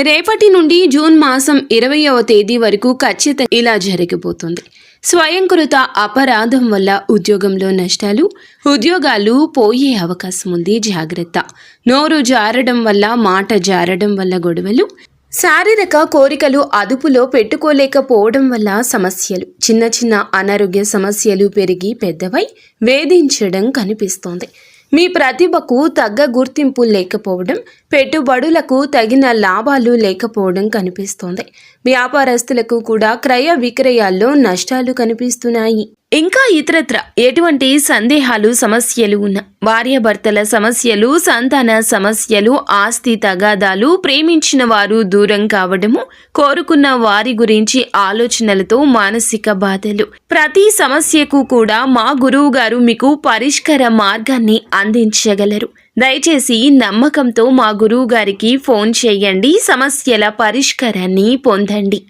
రేపటి నుండి జూన్ మాసం 20వ తేదీ వరకు ఖచ్చితంగా ఇలా జరిగిపోతుంది. స్వయంకృత అపరాధం వల్ల ఉద్యోగంలో నష్టాలు, ఉద్యోగాలు పోయే అవకాశం ఉంది. జాగ్రత్త. నోరు జారడం వల్ల, మాట జారడం వల్ల గొడవలు, శారీరక కోరికలు అదుపులో పెట్టుకోలేకపోవడం వల్ల సమస్యలు, చిన్న చిన్న అనారోగ్య సమస్యలు పెరిగి పెద్దవై వేధించడం కనిపిస్తోంది. మీ ప్రతిభకు తగ్గ గుర్తింపు లేకపోవడం, పెట్టుబడులకు తగిన లాభాలు లేకపోవడం కనిపిస్తోంది. వ్యాపారస్తులకు కూడా క్రయ విక్రయాల్లో నష్టాలు కనిపిస్తున్నాయి. ఇంకా ఇతరత్ర ఎటువంటి సందేహాలు, సమస్యలు ఉన్న భార్యాభర్తల సమస్యలు, సంతాన సమస్యలు, ఆస్తి తగాదాలు, ప్రేమించిన వారు దూరం కావడము, కోరుకున్న వారి గురించి ఆలోచనలతో మానసిక బాధలు, ప్రతి సమస్యకు కూడా మా గురువు గారు మీకు పరిష్కార మార్గాన్ని అందించగలరు. దయచేసి నమ్మకంతో మా గురువు గారికి ఫోన్ చేయండి. సమస్యల పరిష్కారాన్ని పొందండి.